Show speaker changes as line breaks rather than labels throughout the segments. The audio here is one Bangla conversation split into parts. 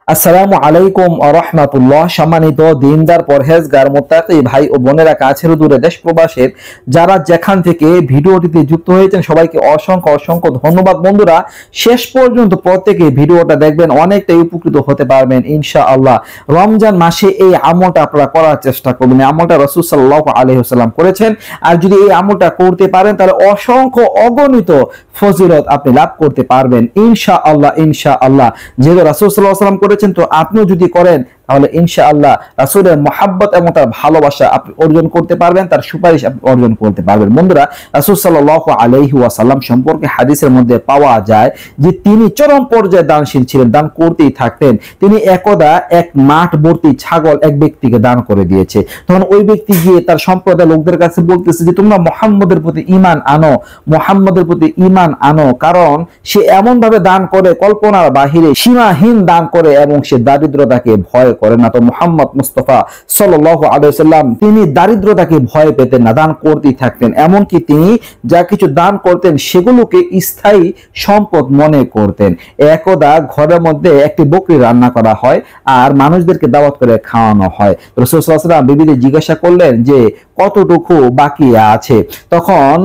আসসালামু আলাইকুম রাহমাতুল্লাহ। সম্মানিত দিনদার পরহেজগার মুত্তাকি ভাই ও বোনেরা, কাছের দূরে দেশ প্রবাসের যারা যেখান থেকে ভিডিওটিতে যুক্ত হয়েছেন সবাইকে অসংখ্য অসংখ্য ধন্যবাদ। বন্ধুরা, শেষ পর্যন্ত প্রত্যেকে ভিডিওটা দেখবেন, অনেকটাই উপকৃত হতে পারবেন ইনশাআল্লাহ। রমজান মাসে এই আমলটা আপনারা করার চেষ্টা করবেন। এই আমলটা রাসূল সাল্লাল্লাহু আলাইহি ওয়াসাল্লাম করেছেন, আর যদি এই আমলটা করতে পারেন তাহলে অসংখ্য অগণিত ফজিলত আপনি লাভ করতে পারবেন ইনশাআল্লাহ। ইনশাআল্লাহ, যেহেতু রাসূল সাল্লাল্লাহু আলাইহি ওয়াসাল্লাম করেছেন, তো আপনিও যদি করেন তাহলে ইনশাআল্লাহ রাসূলের মহব্বত এবং তার ভালোবাসা আপনি অর্জন করতে পারবেন, তার সুপারিশ আপনি অর্জন করতে পারবেন। বন্ধুরা, রাসূল সাল্লাল্লাহু আলাইহি ওয়াসাল্লাম সম্পর্কে হাদিসের মধ্যে পাওয়া যায় যে তিনি চরম পর্যায়ে দানশীল ছিলেন, দান করতেই থাকতেন। তিনি একদা এক মাঠ ভর্তি ছাগল এক ব্যক্তিকে দান করে দিয়েছে। তখন ওই ব্যক্তি গিয়ে তার সম্প্রদায়ের লোকদের কাছে বলতেছে যে তোমরা মুহাম্মদের প্রতি ঈমান আনো, মুহাম্মদের প্রতি ঈমান আনো, কারণ সে এমন ভাবে দান করে কল্পনার বাহিরে, সীমাহীন দান করে এবং সে দারিদ্রতাকে ভয় করে না। তো মুহাম্মদ মুস্তাফা সাল্লাল্লাহু আলাইহি ওয়াসাল্লাম তিনি দারিদ্রতাকে ভয় পেতেন না, দান করতেই থাকতেন। এমনকি তিনি যা কিছু দান করতেন সেগুলোকে স্থায়ী সম্পদ মনে করতেন। একদা ঘরের মধ্যে একটি বকরি রান্না করা হয় আর মানুষদেরকে দাওয়াত করে খাওয়ানো হয়। রাসূল সাল্লাল্লাহু আলাইহি ওয়াসাল্লাম বিবিকে জিজ্ঞাসা করলেন যে কতটুকু বাকি আছে। তখন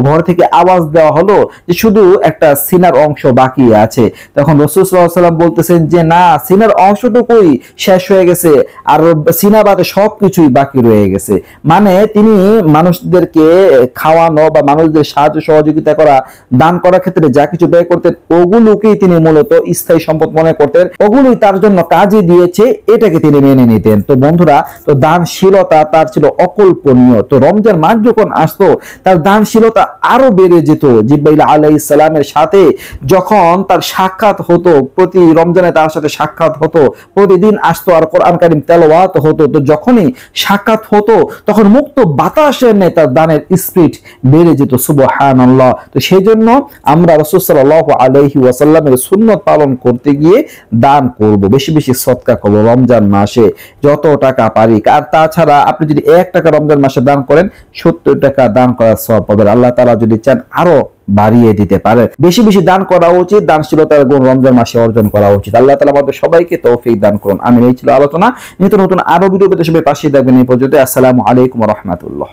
ঘর থেকে আওয়াজ দেওয়া হলো যে শুধু একটা সিনার অংশ বাকি আছে। তখন রাসূল সাল্লাল্লাহু আলাইহি ওয়াসাল্লাম বলতেছেন যে না, সিনার অংশটুকুই শেষ হয়ে গেছে আর সিনা বাদে সবকিছুই বাকি রয়ে গেছে। মানে তিনি মানুষদেরকে খাওয়ানো বা মানুষদের সাহায্য সহযোগিতা করা, দান করার ক্ষেত্রে যা কিছু ব্যয় করতেন ওগুলোকেই তিনি মূলত স্থায়ী সম্পদ মনে করতেন, ওগুলোই তার জন্য কাজে দিয়েছে, এটাকে তিনি মেনে নিতেন। তো বন্ধুরা, তো দানশীলতা তার ছিল অকল্পনীয়। তো রমজান মাস যখন আসতো তার দানশীলতা আরো বেড়ে যেত। জিবরাইল আলাইহিস সালামের সাথে যখন তার সাক্ষাৎ হতো, প্রতি রমজানে তার সাথে সাক্ষাৎ হতো, প্রতিদিন আসতো আর কোরআন কারীম তেলাওয়াত হতো। তো যখনই সাক্ষাৎ হতো তখন মুক্ত বাতাসের ন্যায় তার দানের স্পিড বেড়ে যেত। সুবহানাল্লাহ। তো সেই জন্য আমরা রাসূল সাল্লাল্লাহু আলাইহি ওয়াসাল্লামের সুন্নাত পালন করতে গিয়ে দান করব, বেশি বেশি সদকা করব রমজান মাসে যত টাকা পারি। আর তাছাড়া আপনি যদি 1 টাকা রমজান মাসে দান করেন 70 টাকা দান করার সওয়াব পাবেন। আল্লাহ তাআলা যদি চান আরো বাড়িয়ে দিতে পারে। বেশি বেশি দান করা উচিত, দানশীলতার গুণ রমজান মাসে অর্জন করা উচিত। আল্লাহ তাআলা আমাদের সবাইকে তৌফিক দান করুন। আমিন। এই ছিল আলোচনা। নিত্য নতুন আরো ভিডিও পেতে সবাই পাশে থাকবেন। এই পর্যন্ত আসসালামু আলাইকুম ওয়া রাহমাতুল্লাহ।